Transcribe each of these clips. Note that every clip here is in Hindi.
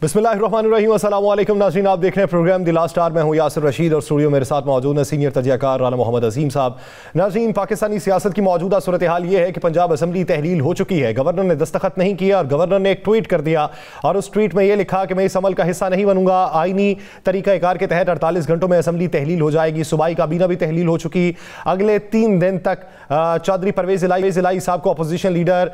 बिस्मिल्लाहिर्रहमानिर्रहीम, अस्सलाम वालेकुम नाज़रीन, आप देख रहे हैं प्रोग्राम द लास्ट आवर। मैं हूं यासिर रशीद और स्टूडियो मेरे साथ मौजूद है सीनियर तजियाकार राना मोहम्मद अजीम साहब। नाज़रीन, पाकिस्तानी सियासत की मौजूदा सूरत हाल ये है कि पंजाब असम्बली तहलील हो चुकी है। गवर्नर ने दस्तखत नहीं किया और गवर्नर ने एक ट्वीट कर दिया और उस ट्वीट में यह लिखा कि मैं इस अमल का हिस्सा नहीं बनूंगा। आईनी तरीक़ाकार के तहत 48 घंटों में असम्बली तहलील हो जाएगी। सूबाई काबीना भी तहलील हो चुकी। अगले 3 दिन तक चौधरी परवेज़ इलाही साहब को अपोजिशन लीडर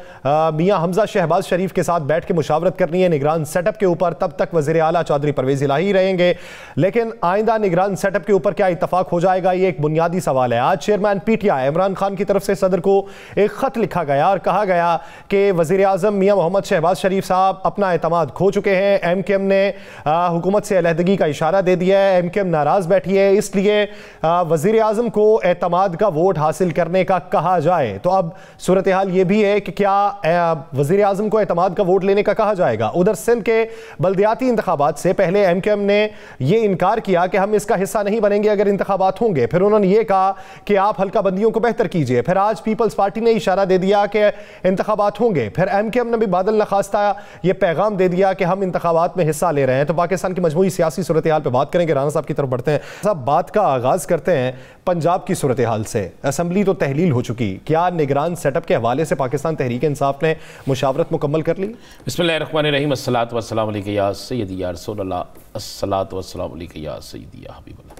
मियाँ हमजा शहबाज शरीफ के साथ बैठ के मुशावरत करनी है निगरान सेटअप के ऊपर। तब तक वज़ीर आला चौधरी परवेज़ इलाही रहेंगे, लेकिन आइंदा निगरान सेटअप के ऊपर क्या इत्तफाक हो जाएगा, ये एक बुनियादी सवाल है। आज चेयरमैन पीटीआई इमरान खान की तरफ से सदर को एक खत लिखा गया और कहा गया कि वज़ीर आज़म मियाँ मोहम्मद शहबाज शरीफ साहब अपना एतमाद खो चुके हैं। एमकेएम ने हुकूमत से अलहदगी का इशारा दे दिया है। एमकेएम नाराज़ बैठी है, इसलिए वज़ीर आज़म को एतमाद का वोट हासिल करने का कहा जाए। तो अब सूरत हाल ये भी है कि क्या वज़ीर आज़म को एतमाद का वोट लेने का कहा जाएगा। उधर सिंध के बल्दियाती इंतखाबात से पहले एमकेएम ने यह इनकार किया कि हम इसका हिस्सा नहीं बनेंगे अगर इंतखाबात होंगे। फिर उन्होंने यह कहा कि आप हल्का बंदियों को बेहतर कीजिए। फिर आज पीपल्स पार्टी ने इशारा दे दिया कि इंतखाबात होंगे। फिर एमकेएम ने भी बादल नखास्ता यह पैगाम दे दिया कि हम इंतखाबात में हिस्सा ले रहे हैं। तो पाकिस्तान की मजमूई सियासी सूरत हाल पर बात करेंगे। राना साहब की तरफ बढ़ते हैं। साहब, बात का आगाज करते हैं पंजाब की सूरत हाल से। असम्बली तो तहलील हो चुकी, क्या निगरान सेटअप के हवाले से पाकिस्तान तहरीक इंसाफ ने मुशावरत मुकम्मल कर ली? बिस्मिल्लाहिर्रहमानिर्रहीम, अस्सलातु वस्सलामु अलैका या सय्यदी या रसूलल्लाह, अस्सलातु वस्सलामु अलैका या सय्यदी या हबीबल्लाह।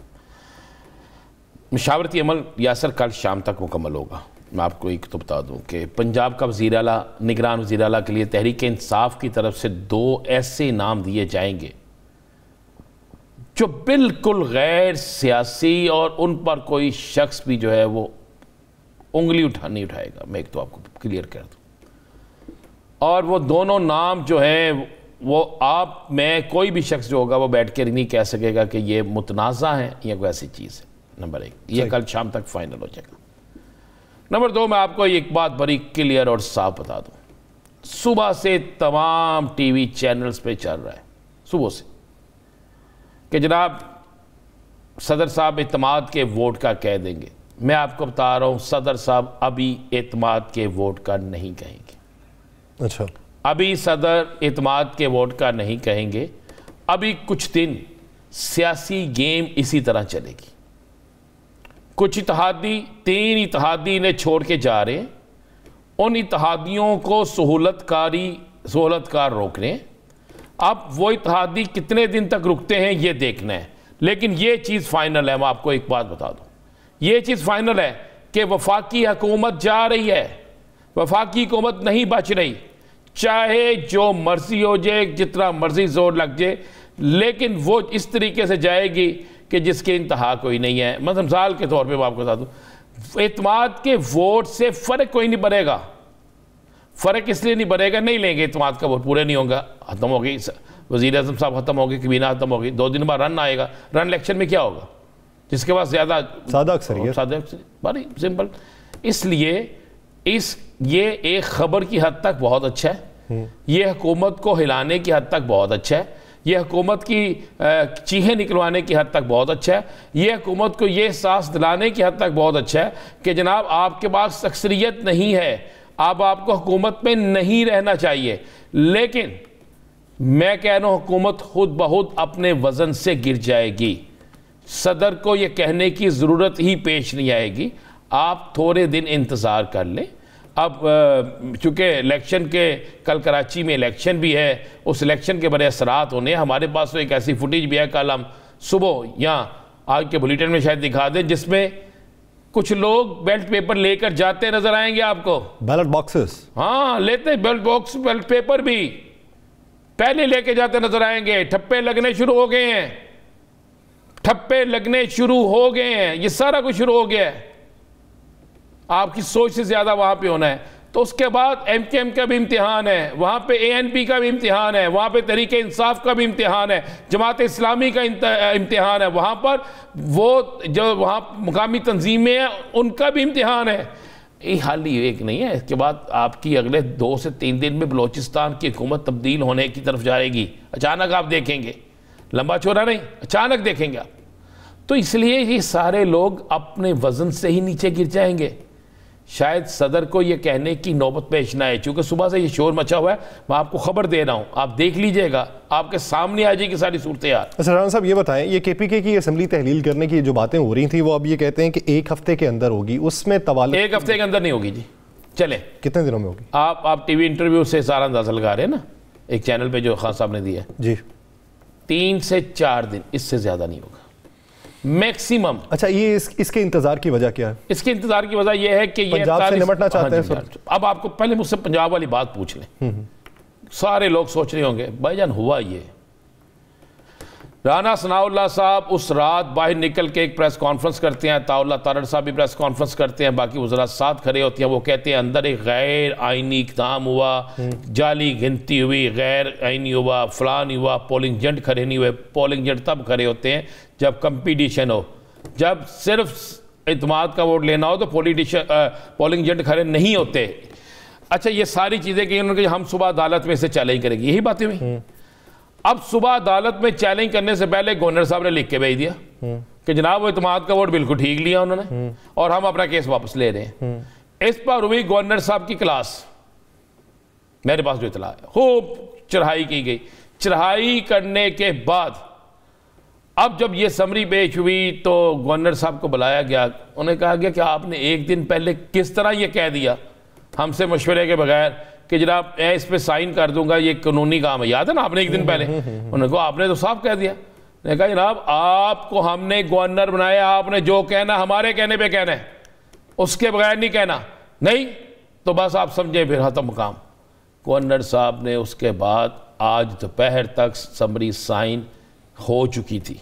मुशावरती अमल यासर कल शाम तक मुकम्मल होगा। मैं आपको एक तो बता दूं कि पंजाब का वज़ीर आला, निगरान वज़ीर आला के लिए तहरीक इंसाफ की तरफ से 2 ऐसे नाम दिए जाएंगे जो बिल्कुल गैर सियासी और उन पर कोई शख्स भी जो है वो उंगली नहीं उठाएगा। मैं एक तो आपको क्लियर कर दूं, और वो दोनों नाम जो हैं वो आप में कोई भी शख्स जो होगा वो बैठ कर नहीं कह सकेगा कि ये मुतनाज़ा है या कोई ऐसी चीज़ है। नंबर 1, ये कल शाम तक फाइनल हो जाएगा। नंबर 2, मैं आपको एक बात बड़ी क्लियर और साफ बता दूं, सुबह से तमाम टीवी चैनल्स पे चल रहा है सुबह से कि जनाब सदर साहब एतमाद के वोट का कह देंगे। मैं आपको बता रहा हूं, सदर साहब अभी एतमाद के वोट का नहीं कहेंगे। अच्छा, अभी सदर एतमाद के वोट का नहीं कहेंगे। अभी कुछ दिन सियासी गेम इसी तरह चलेगी। कुछ इत्तेहादी, 3 इत्तेहादी इन्हें छोड़ के जा रहे हैं। उन इत्तेहादियों को सहूलतकार रोक रहे हैं। अब वो इत्तेहादी कितने दिन तक रुकते हैं ये देखना है। लेकिन ये चीज़ फाइनल है, मैं आपको एक बात बता दूं, ये चीज़ फाइनल है कि वफाकी हुकूमत जा रही है, वफाकी हुकूमत नहीं बच रही। चाहे जो मर्जी हो जाए, जितना मर्जी जोर लग जाए, लेकिन वो इस तरीके से जाएगी कि जिसके इंतहा कोई नहीं है। मतलब मिसाल के तौर पे मैं आपको बता दूं, एतमाद के वोट से फ़र्क कोई नहीं बढ़ेगा। फ़र्क इसलिए नहीं बढ़ेगा, नहीं लेंगे एतमाद का वोट, पूरे नहीं होगा, ख़त्म हो गई, वज़ीर आज़म साहब ख़त्म हो गई, कबीना ख़त्म हो गई। 2 दिन बाद रन आएगा। रन इलेक्शन में क्या होगा? जिसके पास ज़्यादा सादा अक्सरियत, बड़ी सिंपल। इसलिए ये एक ख़बर की हद तक बहुत अच्छा है, ये हुकूमत को हिलाने की हद तक बहुत अच्छा है, ये हुकूमत की चीखें निकलवाने की हद तक बहुत अच्छा है, ये हुकूमत को ये एहसास दिलाने की हद तक बहुत अच्छा है कि जनाब आपके पास अक्सरियत नहीं है, अब आपको हुकूमत में नहीं रहना चाहिए। लेकिन मैं कह रहा हूँ हुकूमत खुद बहुत अपने वज़न से गिर जाएगी। सदर को ये कहने की ज़रूरत ही पेश नहीं आएगी। आप थोड़े दिन इंतज़ार कर लें। अब चूँकि इलेक्शन के कल कराची में इलेक्शन भी है, उस इलेक्शन के बड़े असरात होने। हमारे पास तो एक ऐसी फुटेज भी है, कल हम सुबह यहाँ आज के बुलेटिन में शायद दिखा दें, जिसमें कुछ लोग बैलेट पेपर लेकर जाते नजर आएंगे आपको। बैलेट बॉक्सेस, हाँ, लेते बैलेट बॉक्स, बैलेट पेपर भी पहले लेके जाते नजर आएंगे। ठप्पे लगने शुरू हो गए हैं, ठप्पे लगने शुरू हो गए हैं, ये सारा कुछ शुरू हो गया है। आपकी सोच से ज्यादा वहां पे होना है। तो उसके बाद एमकेएम का भी इम्तिहान है, वहां पे एएनपी का भी इम्तिहान है, वहां पे तहरीक इंसाफ का भी इम्तिहान है, जमात इस्लामी का इम्तिहान है, वहां पर वो जो वहां मुकामी तंजीमें हैं उनका भी इम्तिहान है। ये हाल ही एक नहीं है। इसके बाद आपकी अगले 2 से 3 दिन में बलोचिस्तान की हुकूमत तब्दील होने की तरफ जाएगी। अचानक आप देखेंगे, लंबा चौड़ा नहीं, अचानक देखेंगे आप। तो इसलिए ये सारे लोग अपने वजन से ही नीचे गिर जाएंगे। शायद सदर को ये कहने की नौबत पेश ना आए, चूंकि सुबह से ये शोर मचा हुआ है। मैं आपको खबर दे रहा हूँ, आप देख लीजिएगा, आपके सामने आ जाएगी सारी सूरत यार। अच्छा राना साहब ये बताएं, ये केपीके की असेंबली तहलील करने की जो बातें हो रही थी वो अब ये कहते हैं कि 1 हफ्ते के अंदर होगी, उसमें तवाल 1 हफ्ते के अंदर नहीं होगी जी। चले कितने दिनों में होगी? आप टीवी इंटरव्यू से सारा अंदाजा लगा रहे हैं ना, एक चैनल पे जो खान साहब ने दिया जी। 3 से 4 दिन, इससे ज्यादा नहीं होगा मैक्सिमम। अच्छा ये इसके इंतजार की वजह क्या है? इसके इंतजार की वजह यह है कि ये पंजाब से निपटना चाहते हैं सर। अब आपको पहले मुझसे पंजाब वाली बात पूछ लें। सारे लोग सोच रहे होंगे भाईजान हुआ ये, राना सनाउल्लाह साहब उस रात बाहर निकल के एक प्रेस कॉन्फ्रेंस करते हैं, ताउल्ला तारड़ साहब भी प्रेस कॉन्फ्रेंस करते हैं, बाकी वज़रा साथ खड़े होते हैं, वो कहते हैं अंदर एक गैर आइनी इक़दाम हुआ, जाली गिनती हुई, गैर आइनी हुआ, फलान हुआ, पोलिंग एजेंट खड़े नहीं हुए। पोलिंग एजेंट तब खड़े होते हैं जब कंपटीशन हो, जब सिर्फ इत्मीनान का वोट लेना हो तो पोलिंग एजेंट खड़े नहीं होते। अच्छा ये सारी चीज़ें कि उन्होंने हम सुबह अदालत में से चैलेंज करेंगे, यही बातें हुई। अब सुबह अदालत में चैलेंज करने से पहले गवर्नर साहब ने लिख के भेज दिया कि जनाब वो इत्मीनान का वोट बिल्कुल ठीक लिया उन्होंने और हम अपना केस वापस ले रहे हैं। इस पर हुई गवर्नर साहब की क्लास, मेरे पास जो इतला है, खूब चढ़ाई की गई। चढ़ाई करने के बाद अब जब ये समरी पेश हुई तो गवर्नर साहब को बुलाया गया, उन्हें कहा गया कि आपने 1 दिन पहले किस तरह ये कह दिया हमसे मशवरे के बगैर कि जनाब मैं इस पे साइन कर दूंगा, ये कानूनी काम है। याद है ना आपने 1 दिन पहले उन्होंने कहा आपने तो साफ कह दिया। मैंने कहा जनाब आपको हमने गवर्नर बनाया, आपने जो कहना हमारे कहने पे कहना है, उसके बगैर नहीं कहना। नहीं तो बस आप समझे फिर खत्म काम। गवर्नर साहब ने उसके बाद आज दोपहर तक समरी साइन हो चुकी थी।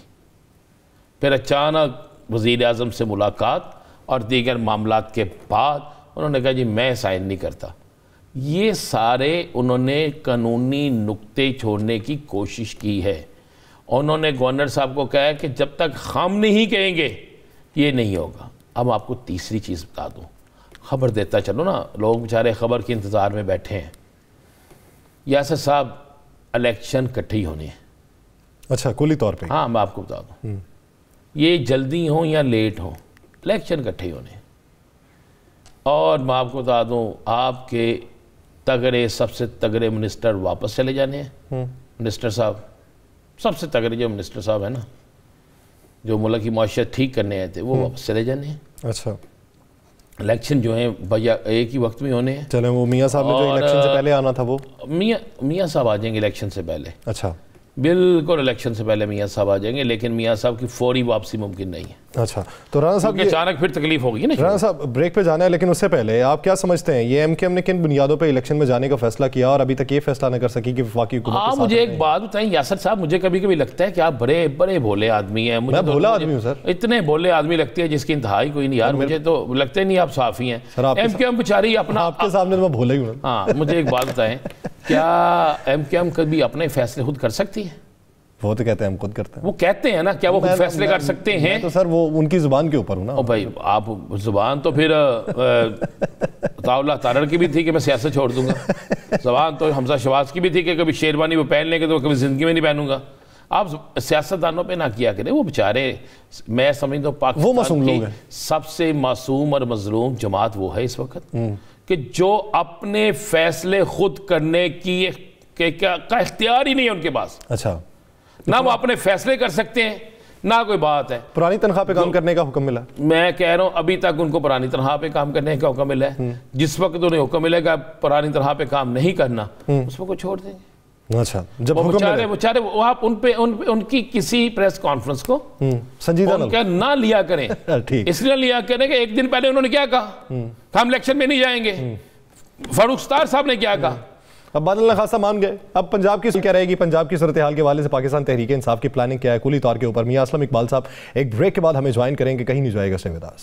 फिर अचानक वज़ीर आज़म से मुलाकात और दीगर मामलात के बाद उन्होंने कहा जी मैं साइन नहीं करता। ये सारे उन्होंने कानूनी नुक्ते छोड़ने की कोशिश की है। उन्होंने गवर्नर साहब को कहा कि जब तक हम नहीं कहेंगे ये नहीं होगा। अब आपको तीसरी चीज़ बता दूँ, खबर देता चलो ना, लोग बेचारे खबर के इंतज़ार में बैठे हैं। यासर साहब इलेक्शन इकट्ठे ही होने हैं। अच्छा कुली तौर पे? हाँ मैं आपको बता दूँ, ये जल्दी हो या लेट हो इलेक्शन इकट्ठे होने। और मैं आपको बता दूँ आपके तगड़े सबसे तगड़े मिनिस्टर वापस चले जाने हैं। मिनिस्टर साहब सबसे तगड़े जो मिनिस्टर साहब है ना, जो मुल्क की मईशत ठीक करने आए थे, वो वापस चले जाने हैं। अच्छा इलेक्शन जो है भैया एक ही वक्त में होने हैं। चले वो मियाँ साहब ने जो इलेक्शन से पहले आना था वो मियाँ साहब आ जाएंगे इलेक्शन से पहले। अच्छा बिल्कुल इलेक्शन से पहले मियाँ साहब आ जाएंगे, लेकिन मियाँ साहब की फौरी वापसी मुमकिन नहीं है। अच्छा तो राना साहब अचानक फिर तकलीफ होगी ना। राना साहब ब्रेक पे जाना है, लेकिन उससे पहले आप क्या समझते हैं ये एमकेएम ने किन बुनियादों पे इलेक्शन में जाने का फैसला किया और अभी तक ये फैसला न कर सकी कि वफाकी हुकूमत के साथ? मुझे एक बात बताएं यासर साहब, मुझे कभी कभी लगता है कि आप बड़े बड़े भोले आदमी हैं। मैं भोला आदमी हूँ सर? इतने भोले आदमी लगते हैं जिसकी इंतहाई कोई नहीं यार। मुझे तो लगता ही नहीं आप साफी हैं। एमकेएम बेचारी अपना, आपके सामने तो मैं भोला ही हूँ। हाँ मुझे एक बात बताएं, क्या एमकेएम कभी अपने फैसले खुद कर सकती है? वो तो कहते हैं हम खुद करते हैं। वो कहते हैं ना, क्या वो खुद फैसले कर सकते हैं? तो सर वो उनकी जुबान के ऊपर हूँ ना। ओ भाई आप जुबान तो फिर ताउल्ला तारड़ की भी थी कि मैं सियासत छोड़ दूंगा। जुबान तो हमजा शहबाज की भी थी कि कभी शेरवानी वो पहन लेंगे तो कभी जिंदगी में नहीं पहनूंगा। आप सियासतदानों पे ना किया करें, वो बेचारे मैं समझता हूँ पाकिस्तान की सबसे मासूम और मजलूम जमात वो है इस वक्त कि जो अपने फैसले खुद करने की का इख्तियार ही नहीं है उनके पास। अच्छा ना वो अपने फैसले कर सकते हैं ना कोई बात है। पुरानी तनख्वाह पे काम करने का हुक्म मिला? मैं कह रहा हूं अभी तक उनको पुरानी तनख्वाह पे काम करने का हुक्म मिला है। जिस वक्त उन्हें हुक्म मिलेगा पुरानी तनख्वाह पे काम नहीं करना, उस वक्त छोड़ देंगे। अच्छा जब बेचारे आप उनकी किसी प्रेस कॉन्फ्रेंस को संजीदा ना लिया करें। ठीक इसलिए लिया करें कि एक दिन पहले उन्होंने क्या कहा, हम इलेक्शन में नहीं जाएंगे। फारूक सत्तार साहब ने क्या कहा, अब बादल खासा मान गए। अब पंजाब की क्या रहेगी? पंजाब की सूरत हाल के हवाले से पाकिस्तान तहरीक इंसाफ की प्लानिंग क्या है कुली तौर के ऊपर? मियां असलम इकबाल साहब एक ब्रेक के बाद हमें ज्वाइन करेंगे, कहीं नहीं जाएगा शहबाज।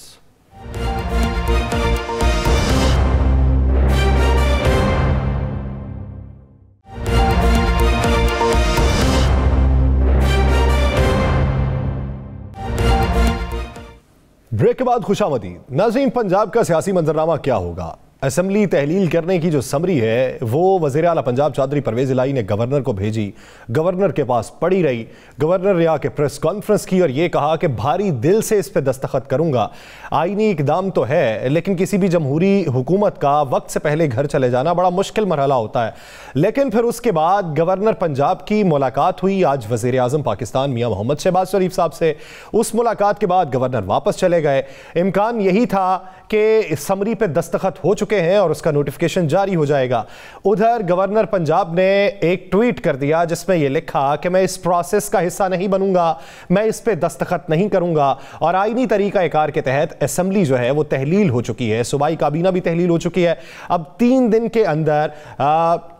ब्रेक के बाद खुशामदीद नाज़रीन, पंजाब का सियासी मंजरनामा क्या होगा? असम्बली तहलील करने की जो समरी है वो वज़ीर आला पंजाब चौधरी परवेज़ इलाही ने गवर्नर को भेजी। गवर्नर के पास पड़ी रही। गवर्नर ने आके प्रेस कॉन्फ्रेंस की और ये कहा कि भारी दिल से इस पर दस्तखत करूंगा। आईनी इकदाम तो है, लेकिन किसी भी जमहूरी हुकूमत का वक्त से पहले घर चले जाना बड़ा मुश्किल मरहला होता है। लेकिन फिर उसके बाद गवर्नर पंजाब की मुलाकात हुई आज वज़ीर आज़म पाकिस्तान मियाँ मोहम्मद शहबाज शरीफ साहब से। उस मुलाकात के बाद गवर्नर वापस चले गए। इम्कान यही था कि इस समरी पे दस्तखत हो चुके हैं और उसका नोटिफिकेशन जारी हो जाएगा। उधर गवर्नर पंजाब ने एक ट्वीट कर दिया जिसमें यह लिखा कि मैं इस प्रोसेस का हिस्सा नहीं बनूंगा, मैं इस पे दस्तखत नहीं करूंगा। और आईनी तरीका कार के तहत असेंबली जो है वो तहलील हो चुकी है, सूबाई काबीना भी तहलील हो चुकी है। अब 3 दिन के अंदर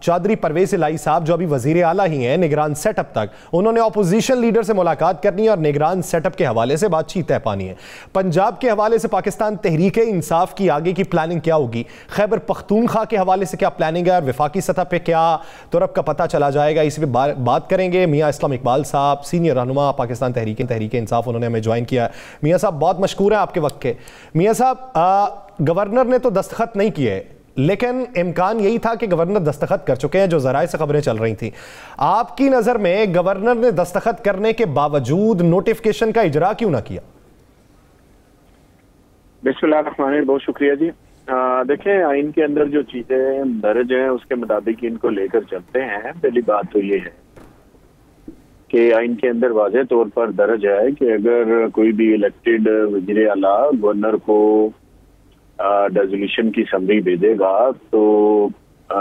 चौधरी परवेज़ इलाही साहब जो अभी वजीर आला ही हैं, निगरान सेटअप तक उन्होंने अपोजिशन लीडर से मुलाकात करनी है और निगरान सेटअप के हवाले से बातचीत तय पानी है। पंजाब के हवाले से पाकिस्तान तहरीक इंसाफ की आगे की प्लानिंग क्या होगी, खैबर पख्तूनख्वा के हवाले से क्या प्लानिंग है और वफाकी सतह पे क्या, तो अब का पता चला जाएगा। इसी पे बात करेंगे। मियाँ इस्लाम इकबाल साहब, सीनियर रहनुमा पाकिस्तान तहरीक इंसाफ, उन्होंने हमें ज्वाइन किया। मियाँ साहब बहुत मशकूर हैं आपके वक्त के। मियाँ साहब, गवर्नर ने तो दस्तखत नहीं किए, लेकिन इम्कान यही था कि गवर्नर दस्तखत कर चुके हैं, जो ज़राए से खबरें चल रही थी। आपकी नज़र में गवर्नर ने दस्तखत करने के बावजूद नोटिफिकेशन का इजरा क्यों ना किया? बिस्मिल्लाहिर्रहमानिर्रहीम, बहुत शुक्रिया जी। देखें, आइन के अंदर जो चीजें दर्ज हैं उसके मुताबिक इनको लेकर चलते हैं। पहली बात तो ये है कि आइन के अंदर वाज़ेह तौर पर दर्ज है कि अगर कोई भी इलेक्टेड वज़ीर आला गवर्नर को रेजोल्यूशन की समरी भेजेगा तो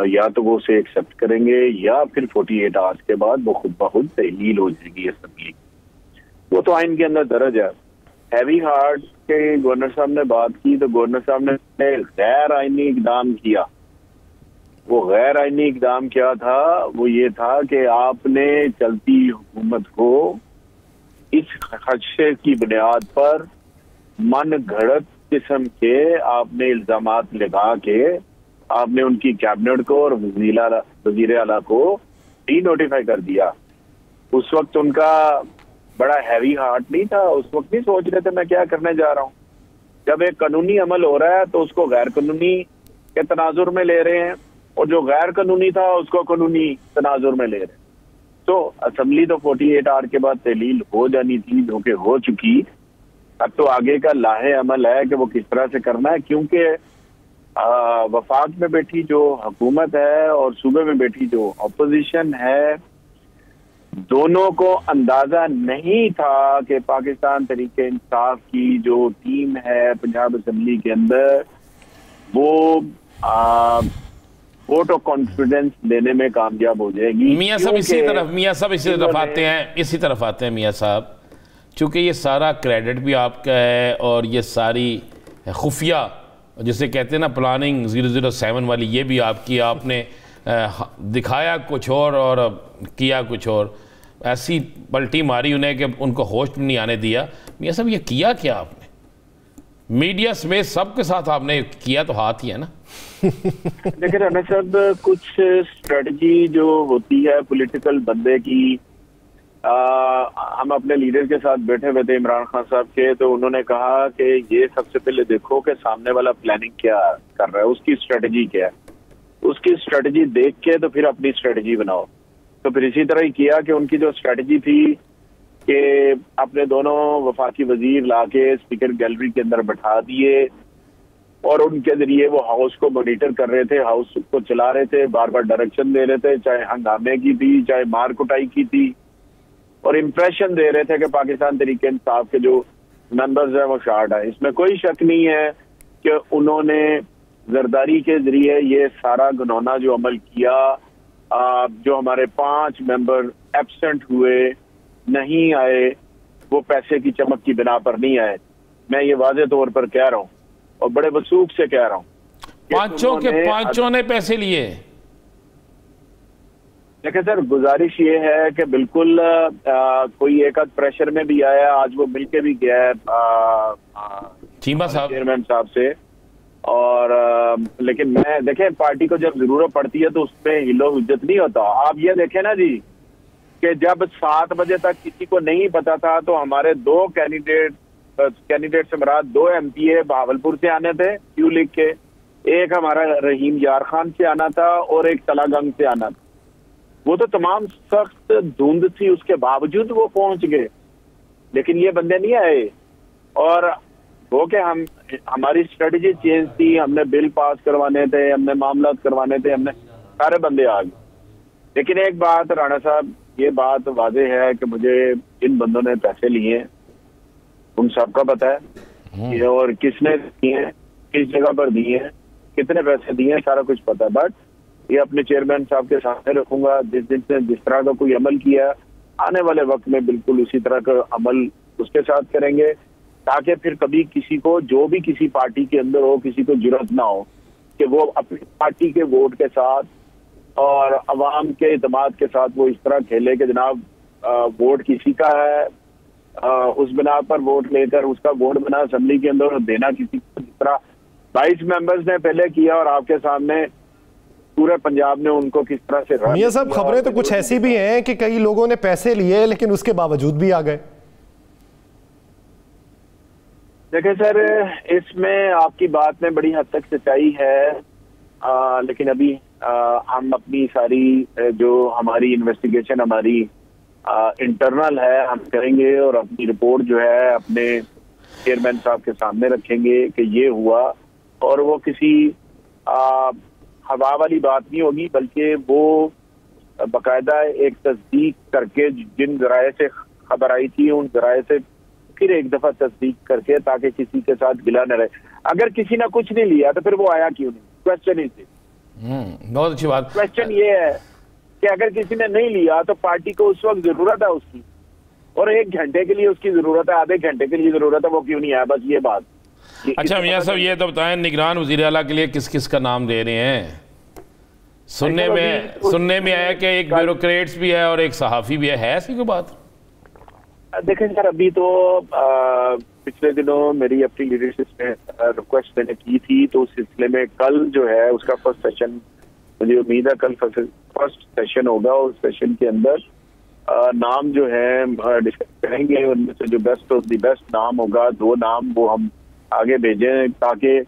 या तो वो उसे एक्सेप्ट करेंगे या फिर 48 आवर्स के बाद वो खुद ब खुद तहलील हो जाएगी असेंबली। वो तो आइन के अंदर दर्ज है। हैवी हार्ट के गवर्नर साहब ने बात की तो गवर्नर साहब ने गैर आइनी इकदाम किया। वो गैर आइनी इकदाम क्या था? वो ये था कि आपने चलती हुकूमत को इस खदशे की बुनियाद पर मन घड़त किस्म के आपने इल्जामात लगा के आपने उनकी कैबिनेट को और वजीर आला को डी नोटिफाई कर दिया। उस वक्त उनका बड़ा हैवी हार्ट नहीं था, उस वक्त नहीं सोच रहे थे मैं क्या करने जा रहा हूँ। जब एक कानूनी अमल हो रहा है तो उसको गैर कानूनी के तनाजुर में ले रहे हैं और जो गैर कानूनी था उसको कानूनी तनाजुर में ले रहे हैं। तो असेंबली तो 48 आवर के बाद तहलील हो जानी थी, जो कि हो चुकी। अब तो आगे का लाहे अमल है कि वो किस तरह से करना है, क्योंकि वफाक में बैठी जो हुकूमत है और सूबे में बैठी जो अपोजिशन है, दोनों को अंदाजा नहीं था कि पाकिस्तान तहरीक इंसाफ की जो टीम है पंजाब असेंबली के अंदर वो वोट ऑफ कॉन्फिडेंस देने में कामयाब हो जाएगी। मियाँ साहब इसी तरफ आते हैं मियाँ साहब, चूँकि ये सारा क्रेडिट भी आपका है और ये सारी खुफिया जिसे कहते हैं ना प्लानिंग 007 वाली, ये भी आपकी। आपने दिखाया कुछ और किया कुछ और, ऐसी पलटी मारी उन्हें कि उनको होश नहीं आने दिया। मियाँ साहब, ये किया क्या आपने? मीडिया समेत सबके साथ आपने किया तो हाथ ही है ना। देखिए राना साहब, कुछ स्ट्रेटजी जो होती है पॉलिटिकल बंदे की, हम अपने लीडर के साथ बैठे हुए थे इमरान खान साहब के, तो उन्होंने कहा कि ये सबसे पहले देखो कि सामने वाला प्लानिंग क्या कर रहा है, उसकी स्ट्रेटजी क्या है, उसकी स्ट्रेटजी देख के तो फिर अपनी स्ट्रेटजी बनाओ। तो फिर इसी तरह ही किया कि उनकी जो स्ट्रेटजी थी कि अपने दोनों वफाकी वजीर लाके स्पीकर गैलरी के अंदर बैठा दिए और उनके जरिए वो हाउस को मॉनिटर कर रहे थे, हाउस को चला रहे थे, बार बार डायरेक्शन दे रहे थे, चाहे हंगामे की थी चाहे मार कुटाई की थी, और इम्प्रेशन दे रहे थे कि पाकिस्तान तहरीक इंसाफ के जो मेंबर्स हैं वो शार्ट है। इसमें कोई शक नहीं है कि उन्होंने जरदारी के जरिए ये सारा घिनौना जो अमल किया, जो हमारे 5 मेंबर एब्सेंट हुए, नहीं आए, वो पैसे की चमक की बिना पर नहीं आए। मैं ये वाज़े तौर पर कह रहा हूँ और बड़े वसूख से कह रहा हूँ, पांचों ने पैसे लिए। देखिए सर, गुजारिश ये है कि बिल्कुल कोई एक आध प्रेशर में भी आया, आज वो मिलके भी गया है चीमा साहब चेयरमैन साहब से, और लेकिन मैं देखें, पार्टी को जब जरूरत पड़ती है तो उसमें हिलो हुज्जत नहीं होता। आप ये देखें ना जी कि जब 7 बजे तक किसी को नहीं पता था तो हमारे 2 कैंडिडेट से मराद 2 MPA बहावलपुर से आने थे क्यू लिख के, एक हमारा रहीम यार खान से आना था और एक तलागंग से आना था। वो तो तमाम सख्त धुंध थी, उसके बावजूद वो पहुंच गए, लेकिन ये बंदे नहीं आए। और वो कि हमारी स्ट्रेटजी चेंज थी, हमने बिल पास करवाने थे, हमने मामला करवाने थे, हमने सारे बंदे आ गए। लेकिन एक बात राणा साहब, ये बात वाज़ेह है कि मुझे इन बंदों ने पैसे लिए, उन सबका पता है और किसने दिए, किस जगह पर दिए, कितने पैसे दिए, सारा कुछ पता है। बट ये अपने चेयरमैन साहब के सामने रखूंगा, जिस दिन से जिस तरह का कोई अमल किया, आने वाले वक्त में बिल्कुल उसी तरह का अमल उसके साथ करेंगे, ताकि फिर कभी किसी को, जो भी किसी पार्टी के अंदर हो, किसी को जुर्रत ना हो कि वो अपनी पार्टी के वोट के साथ और अवाम के इत्मीनान के साथ वो इस तरह खेले कि जनाब वोट किसी का है, उस बिना पर वोट लेकर उसका वोट बना असेंबली के अंदर देना किसी को, जिस तरह 22 मेंबर्स ने पहले किया और आपके सामने पूरे पंजाब ने उनको किस तरह से। मियां साहब, खबरें तो कुछ ऐसी भी हैं कि कई लोगों ने पैसे लिए लेकिन उसके बावजूद भी आ गए। देखिए सर, इसमें आपकी बात में बड़ी हद तक सच्चाई है, लेकिन अभी हम अपनी सारी जो हमारी इन्वेस्टिगेशन हमारी इंटरनल है हम करेंगे और अपनी रिपोर्ट जो है अपने चेयरमैन साहब के सामने रखेंगे कि ये हुआ, और वो किसी हवा वाली बात नहीं होगी, बल्कि वो बाकायदा एक तस्दीक करके, जिन जराये से खबर आई थी उन जराये से फिर एक दफा तस्दीक करके, ताकि किसी के साथ गिला न रहे। अगर किसी ने कुछ नहीं लिया तो फिर वो आया क्यों नहीं? क्वेश्चन ही थी। बहुत अच्छी बात। क्वेश्चन ये है कि अगर किसी ने नहीं लिया तो पार्टी को उस वक्त जरूरत है उसकी, और 1 घंटे के लिए उसकी जरूरत है, आधे घंटे के लिए जरूरत है, वो क्यों नहीं आया? बस ये बात। अच्छा मियां साहब, ये तो बताएं, निगरान वज़ीर आला के लिए किस किस का नाम दे रहे हैं? सुनने में आया कि एक ब्यूरोक्रेट्स भी है और एक सहाफ़ी भी है ऐसी कोई बात? देखें सर, अभी तो पिछले दिनों मेरी अपनी लीडरशिप में रिक्वेस्ट मैंने की थी, तो उस सिलसिले में कल जो है उसका फर्स्ट सेशन, मुझे उम्मीद है कल फर्स्ट सेशन होगा। उस सेशन के अंदर नाम जो है डिस्कस करेंगे, उनमें से जो बेस्ट ऑफ द बेस्ट नाम होगा, 2 नाम वो हम आगे भेजें, ताकि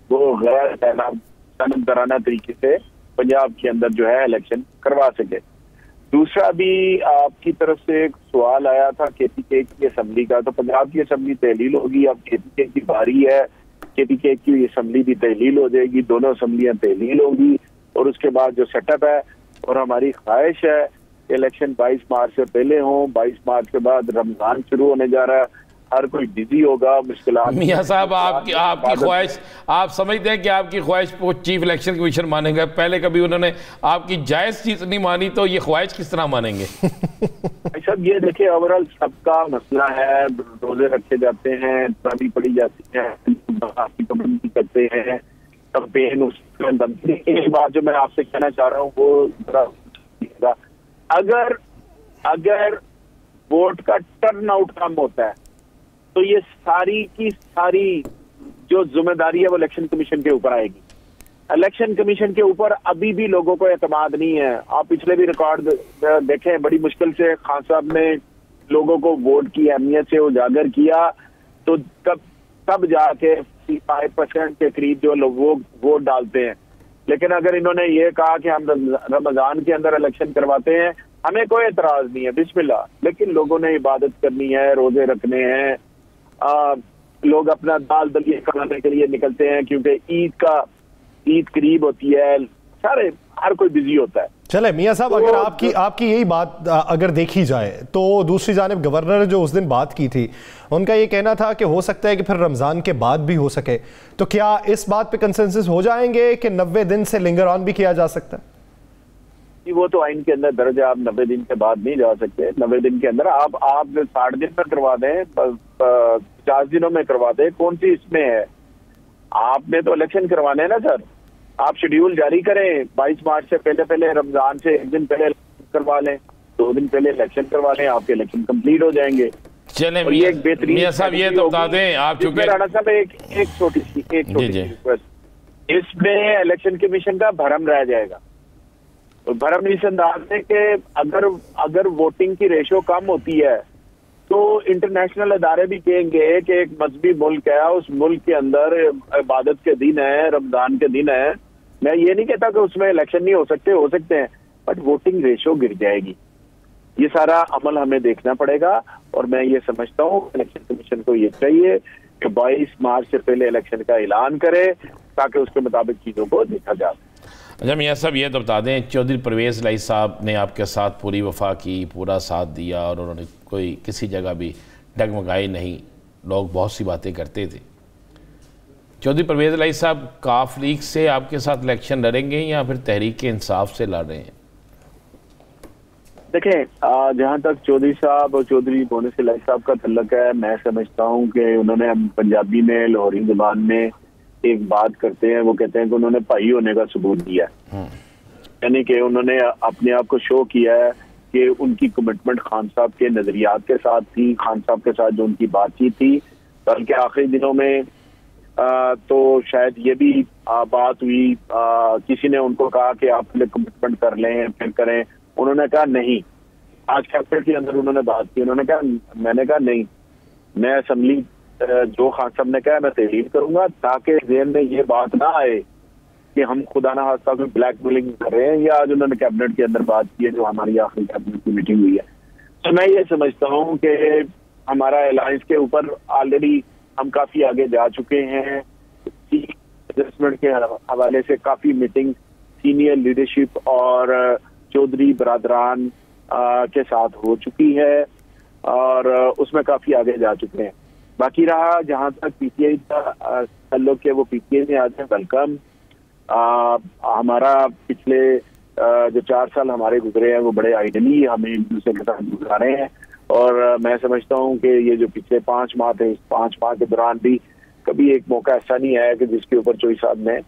वो गैर सनदराना तरीके से पंजाब के अंदर जो है इलेक्शन करवा सके। दूसरा भी आपकी तरफ से एक सवाल आया था केपीके की असेंबली का, तो पंजाब की असेंबली तहलील होगी, अब केपीके की बारी है, केपीके की असेंबली भी तहलील हो जाएगी, दोनों असेंबलियां तहलील होंगी, और उसके बाद जो सेटअप है, और हमारी ख्वाहिश है इलेक्शन 22 मार्च से पहले हों। 22 मार्च के बाद रमजान शुरू होने जा रहा है, हर कोई बिजी होगा, मुश्किल। मियां साहब, आपकी ख्वाहिश, आप समझते हैं कि आपकी ख्वाहिश को चीफ इलेक्शन कमीशन मानेगा? पहले कभी उन्होंने आपकी जायज चीज नहीं मानी, तो ये ख्वाहिश किस तरह मानेंगे? सब ये देखिए, ओवरऑल सबका मसला है, रोजे रखे जाते हैं, तरावी पड़ी जाती है, करते हैं, कैंपेन उसमें बनती है। एक बात जो मैं आपसे कहना चाह रहा हूँ वो जरा, अगर वोट का टर्न आउट कम होता है तो ये सारी की सारी जो जिम्मेदारी है वो इलेक्शन कमीशन के ऊपर आएगी। इलेक्शन कमीशन के ऊपर अभी भी लोगों को एतमाद नहीं है। आप पिछले भी रिकॉर्ड देखें, बड़ी मुश्किल से खान साहब ने लोगों को वोट की अहमियत से उजागर किया, तो तब जाके 5% के करीब जो लोग वोट डालते हैं। लेकिन अगर इन्होंने ये कहा कि हम रमजान के अंदर इलेक्शन करवाते हैं, हमें कोई एतराज नहीं है, बिस्मिल्लाह, लेकिन लोगों ने इबादत करनी है, रोजे रखने हैं, लोग अपना दाल दलिया कमाने के लिए निकलते हैं, क्योंकि ईद करीब होती है, सारे हर कोई बिजी होता है। चले मियां साहब, अगर आपकी यही बात अगर देखी जाए, तो दूसरी जानिब गवर्नर ने जो उस दिन बात की थी, उनका ये कहना था कि हो सकता है कि फिर रमजान के बाद भी हो सके, तो क्या इस बात पे कंसेंसस हो जाएंगे कि 90 दिन से लिंगर ऑन भी किया जा सकता है? वो तो आइन के अंदर दर्ज है, आप 90 दिन के बाद नहीं जा सकते। 90 दिन के अंदर आप 60 दिन में करवा दें, 50 दिनों में करवा दें, कौन सी इसमें है? आपने तो इलेक्शन करवाने हैं ना सर, आप शेड्यूल जारी करें, 22 मार्च से पहले रमजान से 1 दिन पहले करवा लें, 2 दिन पहले इलेक्शन करवा लें, आपके इलेक्शन कंप्लीट हो जाएंगे। चलें मियां, एक बेहतरीन साहब ये तो बता दें आप, चूंकि राणा साहब एक छोटी सी रिक्वेस्ट, इसमें इलेक्शन कमीशन का भरम रह जाएगा। भरम इस अंदाज में कि अगर वोटिंग की रेशो कम होती है तो इंटरनेशनल अदारे भी कहेंगे कि एक मजहबी मुल्क है, उस मुल्क के अंदर इबादत के दिन है, रमजान के दिन है। मैं ये नहीं कहता कि उसमें इलेक्शन नहीं हो सकते हैं, बट वोटिंग रेशो गिर जाएगी। ये सारा अमल हमें देखना पड़ेगा और मैं ये समझता हूँ इलेक्शन कमीशन को ये चाहिए कि 22 मार्च से पहले इलेक्शन का ऐलान करे ताकि उसके मुताबिक चीज़ों को देखा जाए। अच्छा मियाँ साहब, ये तो बता दें, चौधरी परवेज़ इलाही साहब ने आपके साथ पूरी वफा की, पूरा साथ दिया और उन्होंने कोई किसी जगह भी डगमगाई नहीं। लोग बहुत सी बातें करते थे। चौधरी परवेज़ इलाही साहब काफ लीग से आपके साथ इलेक्शन लड़ेंगे या फिर तहरीक इंसाफ से लड़ रहे हैं? देखें, जहाँ तक चौधरी साहब और चौधरी बोनस इलाही साहब का तल्लक है, मैं समझता हूँ कि उन्होंने पंजाबी में, लाहौरी ज़बान में एक बात करते हैं, वो कहते हैं कि उन्होंने भाई होने का सबूत दिया है। यानी कि उन्होंने अपने आप को शो किया है कि उनकी कमिटमेंट खान साहब के नजरियात के साथ थी, खान साहब के साथ जो उनकी बातचीत थी। बल्कि आखिरी दिनों में तो शायद ये भी बात हुई, किसी ने उनको कहा कि आप कमिटमेंट कर लें फिर करें। उन्होंने कहा नहीं। आज कैबिनेट के अंदर उन्होंने बात की, उन्होंने कहा, मैंने कहा नहीं, मैं असेंबली जो खान साहब ने कहा मैं तहरीर करूंगा ताकि ज़हन में ये बात ना आए कि हम खुदा ना खास्ता कोई ब्लैकमेलिंग कर रहे हैं। या आज उन्होंने कैबिनेट के अंदर बात की है जो हमारी आखिरी कैबिनेट की मीटिंग हुई है। तो मैं ये समझता हूँ कि हमारा अलायंस के ऊपर ऑलरेडी हम काफी आगे जा चुके हैं। एडजस्टमेंट के हवाले से काफी मीटिंग सीनियर लीडरशिप और चौधरी बरादरान के साथ हो चुकी है और उसमें काफी आगे जा चुके हैं। बाकी रहा जहां तक पीटीआई का ताल्लुक है, वो पीटीआई में आज है वेलकम। हमारा पिछले जो 4 साल हमारे गुजरे हैं वो बड़े आइडली हमें एक दूसरे के साथ गुजारे हैं और मैं समझता हूँ कि ये जो पिछले 5 माह थे, इस 5 माह के दौरान भी कभी एक मौका ऐसा नहीं आया कि जिसके ऊपर चौधरी साहब ने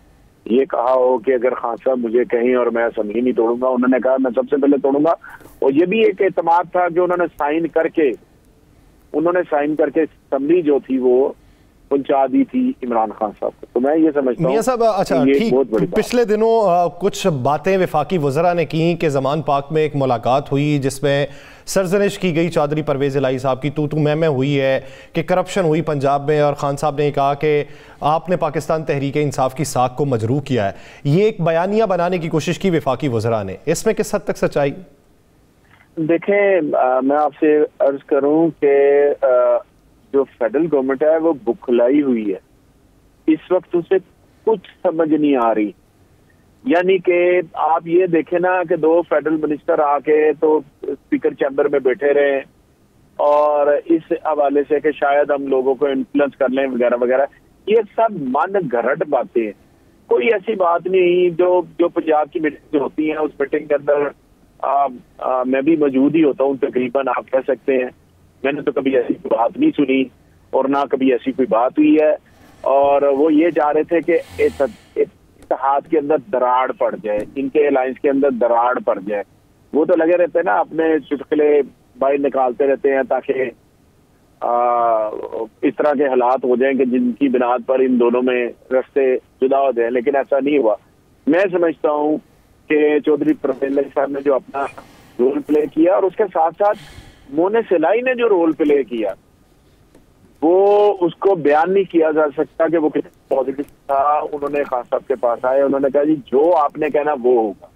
ये कहा हो कि अगर खान साहब मुझे कहीं और मैं असेंबली नहीं तोड़ूंगा। उन्होंने कहा मैं सबसे पहले तोड़ूंगा और ये भी एक एतमाद था कि उन्होंने साइन करके असेंबली जो थी वो पहुंचा दी थी इमरान खान साहब को। तो मैं ये समझता हूँ मियां साहब, अच्छा ठीक, पिछले दिनों कुछ बातें वफाकी वज़रा ने की कि ज़मान पाक में एक मुलाकात हुई जिसमें सरजनिश की गई चौधरी परवेज़ इलाही साहब की, तू मैं हुई है कि करप्शन हुई पंजाब में और खान साहब ने कहा कि आपने पाकिस्तान तहरीक इंसाफ की साख को मजरूह किया है। ये एक बयानिया बनाने की कोशिश की वफाकी वज़रा ने, इसमें किस हद तक सच्चाई? देखें, मैं आपसे अर्ज करूं कि जो फेडरल गवर्नमेंट है वो बुखलाई हुई है। इस वक्त उसे कुछ समझ नहीं आ रही। यानी कि आप ये देखें ना कि 2 फेडरल मिनिस्टर आके तो स्पीकर चैम्बर में बैठे रहे और इस हवाले से कि शायद हम लोगों को इन्फ्लुएंस कर लें वगैरह वगैरह, ये सब मन घरट बातें हैं। कोई ऐसी बात नहीं। जो पंजाब की मीटिंग होती है उस मीटिंग के अंदर मैं भी मौजूद ही होता हूँ तकरीबन, आप कह सकते हैं। मैंने तो कभी ऐसी कोई बात नहीं सुनी और ना कभी ऐसी कोई बात हुई है। और वो ये चाह रहे थे कि इत्तेहाद के अंदर दरार पड़ जाए, इनके अलायंस के अंदर दरार पड़ जाए। वो तो लगे रहते हैं ना, अपने चुटकुले बाहर निकालते रहते हैं ताकि इस तरह के हालात हो जाएं कि जिनकी बिनाद पर इन दोनों में रास्ते जुदा हो जाए। लेकिन ऐसा नहीं हुआ। मैं समझता हूँ कि चौधरी परवेज़ इलाही साहब ने जो अपना रोल प्ले किया और उसके साथ साथ मोनेस इलाही ने जो रोल प्ले किया वो उसको बयान नहीं किया जा सकता कि वो कितना पॉजिटिव था। उन्होंने खान साहब के पास आए, उन्होंने कहा जी जो आपने कहना वो होगा,